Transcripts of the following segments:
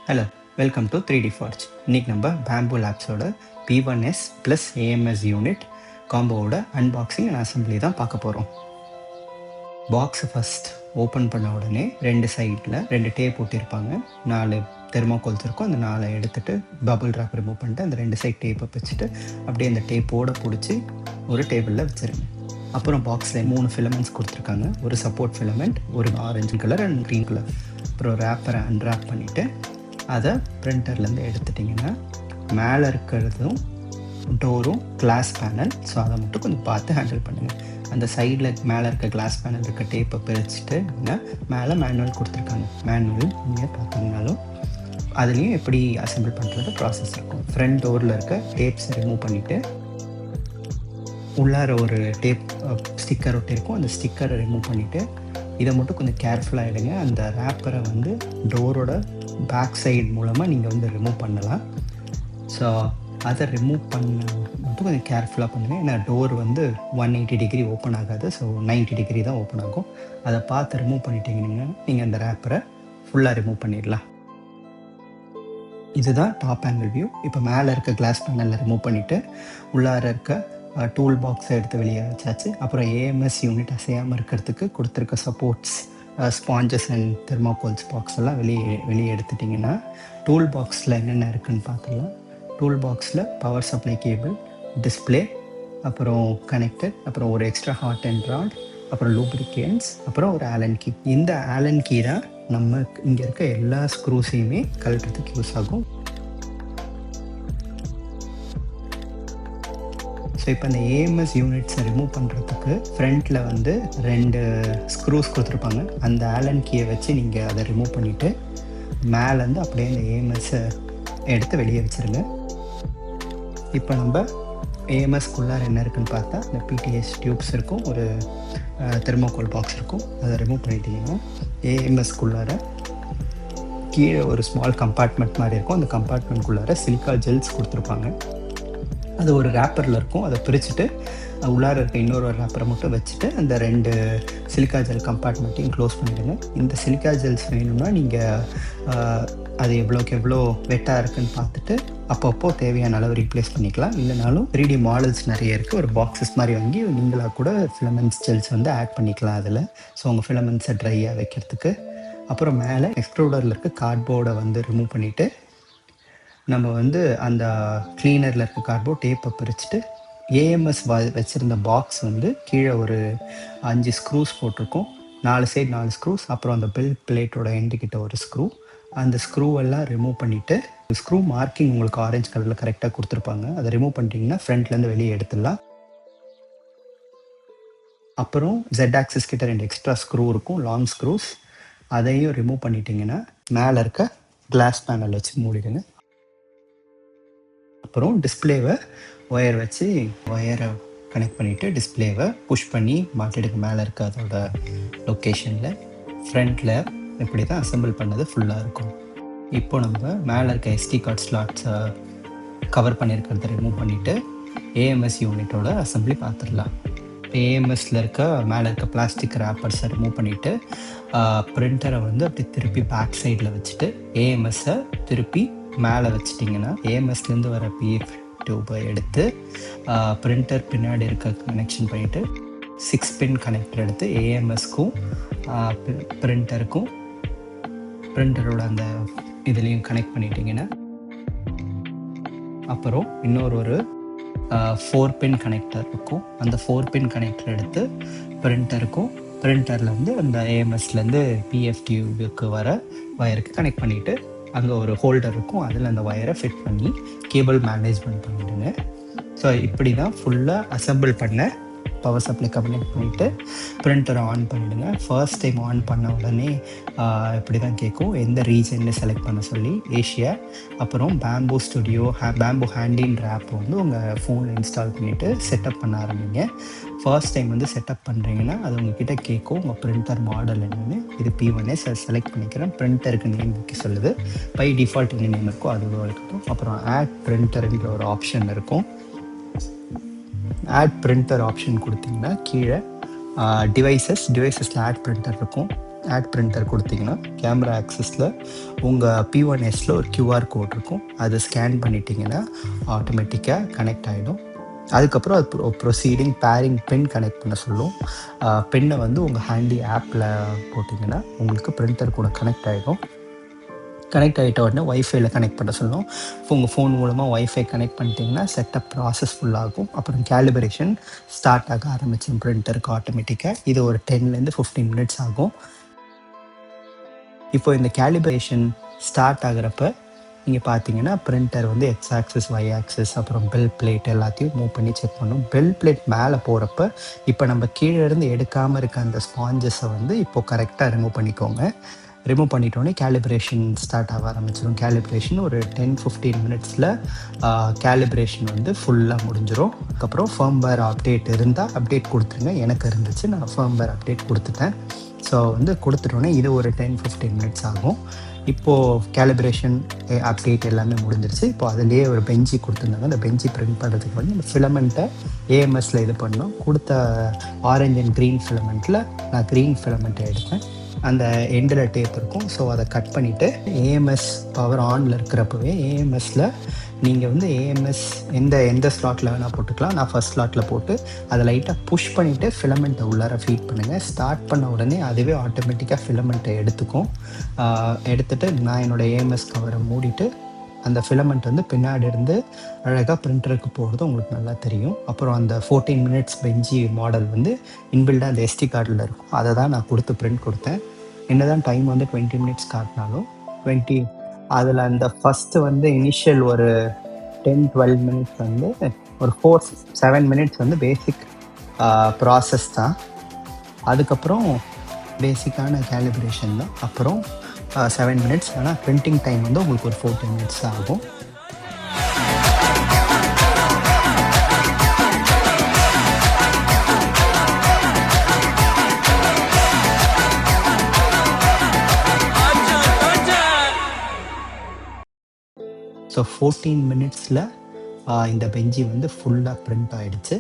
Hello, welcome to 3D Forge. இன்னைக்கு நம்ம Bambu Labsோட P1S plus AMS யூனிட் காம்போவோட அன்பாக்சிங் அண்ட் அசம்பிளி தான் பார்க்க போகிறோம். பாக்ஸை ஃபஸ்ட் ஓப்பன் பண்ண உடனே ரெண்டு சைடில் ரெண்டு டேப் ஒட்டியிருப்பாங்க. 4 தெர்மாக்கோல்ஸ் இருக்கும். அந்த 4 எடுத்துகிட்டு பபுள் ட்ராப் ரிமூவ் பண்ணிட்டு அந்த ரெண்டு சைட் டேப்பை வச்சுட்டு அப்படியே அந்த டேப்போடு பிடிச்சி ஒரு டேபிளில் வச்சுருங்க. அப்புறம் பாக்ஸில் 3 ஃபிலமெண்ட்ஸ் கொடுத்துருக்காங்க. ஒரு சப்போர்ட் ஃபிலமெண்ட், ஒரு orange colour and green colour. அப்புறம் ரேப்பரை அன்ராப் பண்ணிவிட்டு அதை பிரிண்டர்லேருந்து எடுத்துட்டிங்கன்னா மேலே இருக்கிறதும் டோரும் கிளாஸ் பேனல். ஸோ அதை மட்டும் கொஞ்சம் பார்த்து ஹேண்டில் பண்ணுங்கள். அந்த சைடில் மேலே இருக்க கிளாஸ் பேனல் இருக்க டேப்பை பிரிச்சுட்டு மேலே மேனுவல் கொடுத்துருக்காங்க. மேனுவல் நீங்கள் பார்த்தீங்கனாலும் அதுலேயும் எப்படி அசம்பிள் பண்ணுறது ப்ராசஸ் இருக்கும். ஃப்ரண்ட் டோரில் இருக்க டேப்ஸை ரிமூவ் பண்ணிவிட்டு உள்ளார ஒரு டேப் ஸ்டிக்கர் ஒட்டியிருக்கும். அந்த ஸ்டிக்கரை ரிமூவ் பண்ணிவிட்டு இதை மட்டும் கொஞ்சம் கேர்ஃபுல்லாக எடுங்க. அந்த ரேப்பரை டோரோட பேக் சைடு மூலமாக நீங்கள் ரிமூவ் பண்ணலாம். ஸோ அதை ரிமூவ் பண்ண மட்டும் கொஞ்சம் கேர்ஃபுல்லாக பண்ணுங்கள். ஏன்னா டோர் 180 டிகிரி ஓப்பன் ஆகாது. ஸோ 90 டிகிரி தான் ஓப்பன் ஆகும். அதை பார்த்து ரிமூவ் பண்ணிட்டீங்கன்னா நீங்கள் அந்த ரேப்பரை ஃபுல்லாக ரிமூவ் பண்ணிடலாம். இதுதான் டாப் ஆங்கிள் வியூ. இப்போ மேலே இருக்க கிளாஸ் பேனலில் ரிமூவ் பண்ணிவிட்டு உள்ளார இருக்க டூல் பாக்ஸை எடுத்து வெளியே வச்சாச்சு. அப்புறம் ஏஎம்எஸ் யூனிட் அசையாமல் இருக்கிறதுக்கு கொடுத்துருக்க சப்போர்ட்ஸ், ஸ்பாஞ்சஸ் அண்ட் தெர்மாக்கோல்ஸ் பாக்ஸ் எல்லாம் வெளியே எடுத்துட்டிங்கன்னா டூல் பாக்ஸில் என்னென்ன இருக்குதுன்னு பார்த்துக்கலாம். டூல் பாக்ஸில் பவர் சப்ளை கேபிள், டிஸ்பிளே, அப்புறம் கனெக்டர், அப்புறம் ஒரு எக்ஸ்ட்ரா ஹாட் அண்ட் ராட், அப்புறம் லூப்ரிகேன்ஸ், அப்புறம் ஒரு ஆலன் கீ. இந்த ஆலன் கீ தான் நம்ம இங்கே இருக்க எல்லா ஸ்க்ரூஸையுமே கழட்டுறதுக்கு யூஸ் ஆகும். ஸோ இப்போ இந்த ஏஎம்எஸ் யூனிட்ஸை ரிமூவ் பண்ணுறதுக்கு ஃப்ரண்ட்டில் 2 ஸ்க்ரூஸ் கொடுத்துருப்பாங்க. அந்த ஆலன் கீயை வச்சு நீங்கள் அதை ரிமூவ் பண்ணிவிட்டு மேலேருந்து அப்படியே இந்த ஏஎம்எஸ்ஸை எடுத்து வெளியே வச்சுருங்க. இப்போ நம்ம ஏஎம்எஸ்க்குள்ளார என்ன இருக்குதுன்னு பார்த்தா இந்த பிடிஎஸ் டியூப்ஸ் இருக்கும், ஒரு தெர்மோகோல் பாக்ஸ் இருக்கும். அதை ரிமூவ் பண்ணிட்டீங்கன்னா ஏஎம்எஸ்க்குள்ளார கீழே ஒரு ஸ்மால் கம்பார்ட்மெண்ட் மாதிரி இருக்கும். அந்த கம்பார்ட்மெண்ட்குள்ளார சிலிக்கா ஜெல்ஸ் கொடுத்துருப்பாங்க. அது ஒரு ரேப்பரில் இருக்கும். அதை பிரிச்சுட்டு உள்ளார இருக்க இன்னொரு ரேப்பரை மட்டும் வச்சுட்டு அந்த 2 சிலிக்கா ஜெல் கம்பார்ட்மெண்ட்டையும் க்ளோஸ் பண்ணிவிடுங்க. இந்த சிலிக்கா ஜெல்ஸ் வேணும்னா நீங்கள் அது எவ்வளோக்கு எவ்வளோ வெட்டாக இருக்குதுன்னு பார்த்துட்டு அப்பப்போ தேவையான அளவு ரீப்ளேஸ் பண்ணிக்கலாம். இல்லைனாலும் 3D மாடல்ஸ் நிறைய இருக்குது. ஒரு பாக்ஸஸ் மாதிரி வாங்கி நீங்களாக கூட ஃபிலமெண்ட்ஸ் ஜெல்ஸ் ஆட் பண்ணிக்கலாம் அதில். ஸோ உங்கள் ஃபிலமெண்ட்ஸை ட்ரையாக வைக்கிறதுக்கு. அப்புறம் மேலே எக்ஸ்ட்ரூடரில் இருக்க கார்ட்போர்டை ரிமூவ் பண்ணிவிட்டு நம்ம அந்த க்ளீனரில் இருக்க கார்ட்போர்ட் டேப்பை பிரிச்சுட்டு ஏஎம்எஸ் வச்சுருந்த பாக்ஸ் கீழே ஒரு 5 ஸ்க்ரூஸ் போட்டிருக்கோம். 4 சைடு 4 ஸ்க்ரூஸ், அப்புறம் அந்த பெல் பிளேட்டோட எண்டுக்கிட்ட ஒரு ஸ்க்ரூ. அந்த ஸ்க்ரூவெல்லாம் ரிமூவ் பண்ணிவிட்டு ஸ்க்ரூ மார்க்கிங் உங்களுக்கு ஆரஞ்சு கலரில் கரெக்டாக கொடுத்துருப்பாங்க. அதை ரிமூவ் பண்ணிட்டீங்கன்னா ஃப்ரண்ட்லேருந்து வெளியே எடுத்துடலாம். அப்புறம் Z ஆக்சிஸ் கிட்ட 2 எக்ஸ்ட்ரா ஸ்க்ரூ இருக்கும், லாங் ஸ்க்ரூஸ். அதையும் ரிமூவ் பண்ணிட்டீங்கன்னா மேலே இருக்க கிளாஸ் பேனல் வச்சு மூடிடுங்க. அப்புறம் டிஸ்பிளேவை ஒயர் வச்சு ஒயரை கனெக்ட் பண்ணிவிட்டு டிஸ்பிளேவை புஷ் பண்ணி மாட்டிடுங்க மேலே இருக்க அதோட லொக்கேஷனில். ஃப்ரண்ட்டில் இப்படி தான் அசம்பிள் பண்ணது ஃபுல்லாக இருக்கும். இப்போ நம்ம மேலே இருக்க SD கார்ட் ஸ்லாட்ஸை கவர் பண்ணியிருக்கிறத ரிமூவ் பண்ணிவிட்டு ஏஎம்எஸ் யூனிட்டோட அசம்பிளி பார்த்துடலாம். ஏஎம்எஸில் இருக்க மேலே இருக்க பிளாஸ்டிக் ரேப்பர்ஸை ரிமூவ் பண்ணிவிட்டு பிரிண்டரை அப்படி திருப்பி பேக் சைடில் வச்சுட்டு ஏஎம்எஸ்ஸை திருப்பி மேலே வச்சிட்டிங்கன்னா ஏஎம்எஸ்லேருந்து வர பிஎஃப் டியூப்பை எடுத்து பிரிண்டர் பின்னாடி இருக்க கனெக்ஷன் பண்ணிவிட்டு 6 பின் கனெக்டர் எடுத்து ஏஎம்எஸ்க்கும் பிரிண்டருக்கும் பிரிண்டரோட அந்த இதுலேயும் கனெக்ட் பண்ணிட்டீங்கன்னா அப்புறம் இன்னொரு 4 பின் கனெக்டர் இருக்கும். அந்த 4 பின் கனெக்டர் எடுத்து பிரிண்டருக்கும் பிரிண்டரில் அந்த ஏஎம்எஸ்லேருந்து பிஎஃப் டியூபுக்கு வர வயருக்கு கனெக்ட் பண்ணிவிட்டு அங்கே ஒரு ஹோல்டர் இருக்கும். அதில் அந்த ஒயரை ஃபிட் பண்ணி கேபிள் மேனேஜ்மெண்ட் பண்ணிவிடுங்க. ஸோ இப்படி தான் ஃபுல்லாக அசம்பிள் பண்ண பவர் சப்ளை கனெக்ட் பண்ணிவிட்டு பிரிண்டரை ஆன் பண்ணிவிடுங்க. ஃபர்ஸ்ட் டைம் ஆன் பண்ண உடனே இப்படி தான் கேட்கும். எந்த ரீஜனில் செலக்ட் பண்ண சொல்லி ஏஷியா. அப்புறம் பேம்பு ஸ்டுடியோ பேம்பு ஹேண்டின்ற ஆப் உங்கள் ஃபோனில் இன்ஸ்டால் பண்ணிவிட்டு செட்டப் பண்ண ஆரம்பிங்க. ஃபர்ஸ்ட் டைம் செட்டப் பண்ணுறீங்கன்னா அது உங்ககிட்ட கேட்கும் உங்கள் பிரிண்டர் மாடல் என்னென்னு. இது P1S செலக்ட் பண்ணிக்கிறேன். பிரிண்டருக்கு நேம் வைக்க சொல்லுது. பை டிஃபால்ட் என்ன நேம் இருக்கோ அது இருக்கட்டும். அப்புறம் ஆட் பிரிண்டர்ன்ற ஒரு ஆப்ஷன் இருக்கும். ஆட் பிரிண்டர் ஆப்ஷன் கொடுத்தீங்கன்னா கீழே டிவைசஸில் ஆட் பிரிண்டர் இருக்கும். ஆட் பிரிண்டர் கொடுத்தீங்கன்னா கேமரா ஆக்சஸில் உங்கள் P1Sல ஒரு QR கோட் இருக்கும். அதை ஸ்கேன் பண்ணிட்டீங்கன்னா ஆட்டோமேட்டிக்காக கனெக்ட் ஆகிடும். அதுக்கப்புறம் அது ப்ரொசீடிங் பேரிங் பின் கனெக்ட் பண்ண சொல்லும். பின்னை வந்து உங்கள் ஹேண்டி ஆப்பில் போட்டிங்கன்னா உங்களுக்கு பிரிண்டர் கூட கனெக்ட் ஆகிடும். கனெக்ட் ஆகிட்ட உடனே ஒய்ஃபைல கனெக்ட் பண்ண சொல்லும். இப்போ உங்கள் ஃபோன் மூலமாக ஒய்ஃபை கனெக்ட் பண்ணிட்டீங்கன்னா செட்டப் ப்ராசஸ் ஃபுல்லாகும். அப்புறம் கேலிபரேஷன் ஸ்டார்ட் ஆக ஆரம்பிச்சிடும் பிரிண்டருக்கு ஆட்டோமேட்டிக்காக. இது ஒரு 10லேருந்து 15 மினிட்ஸ் ஆகும். இப்போ இந்த கேலிபரேஷன் ஸ்டார்ட் ஆகிறப்ப நீங்கள் பார்த்தீங்கன்னா பிரிண்டர் வந்து எக்ஸ் ஆக்சிஸ், ஒய் ஆக்சிஸ், அப்புறம் பெல் பிளேட் எல்லாத்தையும் மூவ் பண்ணி செக் பண்ணும். பெல் பிளேட் மேலே போகிறப்ப இப்போ நம்ம கீழே இருந்து எடுக்காமல் இருக்க அந்த ஸ்பாஞ்சஸை வந்து இப்போது கரெக்டாக ரிமூவ் பண்ணிக்கோங்க. ரிமூவ் பண்ணிட்டோன்னே கேலிப்ரேஷன் ஸ்டார்ட் ஆக ஆரம்பிச்சிடும். கேலிப்ரேஷன் ஒரு 10-15 மினிட்ஸில் கேலிப்ரேஷன் வந்து ஃபுல்லாக முடிஞ்சிடும். அதுக்கப்புறம் ஃபர்ம்வேர் அப்டேட் இருந்தால் அப்டேட் கொடுத்துருங்க. எனக்கு இருந்துச்சு, நான் ஃபர்ம்வேர் அப்டேட் கொடுத்துட்டேன். ஸோ வந்து கொடுத்துட்டோன்னே இது ஒரு 10-15 மினிட்ஸ் ஆகும். இப்போது கேலிப்ரேஷன் அப்டேட் எல்லாமே முடிஞ்சிருச்சு. இப்போ அதிலேயே ஒரு பெஞ்சி கொடுத்துருந்தாங்க. அந்த பெஞ்சி பிரிண்ட் பண்ணுறதுக்கு வந்து இந்த ஃபிலமெண்ட்டை AMSல இது பண்ணோம். கொடுத்த ஆரஞ்ச் அண்ட் க்ரீன் ஃபிலமெண்ட்டில் நான் க்ரீன் ஃபிலமெண்ட்டை எடுத்தேன். அந்த எண்டில் டேப் இருக்கும். ஸோ அதை கட் பண்ணிவிட்டு AMS பவர் ஆனில் இருக்கிறப்பவே AMSல நீங்கள் வந்து AMS எந்த ஸ்லாட்டில் வேணால் போட்டுக்கலாம். நான் ஃபஸ்ட் ஸ்லாட்டில் போட்டு அதை லைட்டாக புஷ் பண்ணிவிட்டு ஃபிலமெண்ட்டை உள்ளார ஃபீட் பண்ணுங்கள். ஸ்டார்ட் பண்ண உடனே அதுவே ஆட்டோமேட்டிக்காக ஃபிலமெண்ட்டை எடுத்துக்கும். எடுத்துகிட்டு நான் என்னோடய AMS கவரை மூடிட்டு அந்த ஃபிலமெண்ட் வந்து பின்னாடி இருந்து அழகாக பிரிண்டருக்கு போகிறது உங்களுக்கு நல்லா தெரியும். அப்புறம் அந்த 14 மினிட்ஸ் பெஞ்சி மாடல் வந்து இன்பில்டாக அந்த SD கார்டில் இருக்கும். அதை தான் நான் கொடுத்து பிரிண்ட் கொடுத்தேன். என்ன தான் டைம் வந்து 20 மினிட்ஸ் காட்டினாலும் அதில் அந்த ஃபஸ்ட்டு வந்து இனிஷியல் ஒரு 10-12 மினிட்ஸ் வந்து ஒரு 4-7 மினிட்ஸ் வந்து பேசிக் ப்ராசஸ் தான். அதுக்கப்புறம் பேசிக்கான கேலிப்ரேஷன் தான். அப்புறம் 7 மினிட்ஸ். ஆனால் பிரிண்டிங் டைம் வந்து உங்களுக்கு ஒரு 14 மினிட்ஸ் ஆகும். ஸோ 14 மினிட்ஸில் இந்த பெஞ்சி வந்து ஃபுல்லாக பிரிண்ட் ஆகிடுச்சு.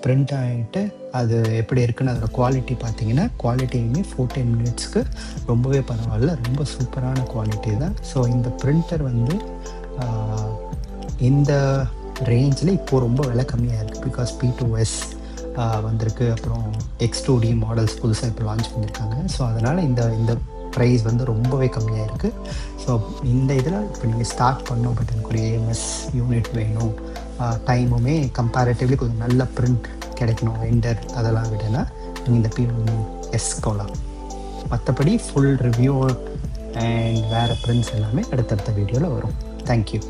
பிரிண்ட் ஆகிட்டு அது எப்படி இருக்குன்னு அதோட குவாலிட்டி பார்த்தீங்கன்னா, குவாலிட்டியுமே 14 மினிட்ஸ்க்கு ரொம்பவே பரவாயில்ல, ரொம்ப சூப்பரான குவாலிட்டி தான். ஸோ இந்த பிரிண்டர் வந்து இந்த ரேஞ்சில் இப்போது ரொம்ப விலை கம்மியாக இருக்குது. பிகாஸ் P2S வந்திருக்கு. அப்புறம் X2D மாடல்ஸ் புதுசாக இப்போ லான்ச் பண்ணியிருக்காங்க. ஸோ அதனால் இந்த ப்ரைஸ் வந்து ரொம்பவே கம்மியாக இருக்குது. ஸோ இந்த இதில் இப்போ நீங்கள் ஸ்டார்ட் பண்ணோம், பட் எனக்கு ஒரு AMS யூனிட் வேணும், டைமுமே கம்பேரிட்டிவ்லி கொஞ்சம் நல்ல பிரிண்ட் கிடைக்கணும், வெண்டர் அதெல்லாம் விடனா நீங்கள் இந்த P1S போகலாம். மற்றபடி ஃபுல் ரிவ்யூ அண்ட் வேறு பிரிண்ட்ஸ் எல்லாமே அடுத்தடுத்த வீடியோவில் வரும். தேங்க்யூ.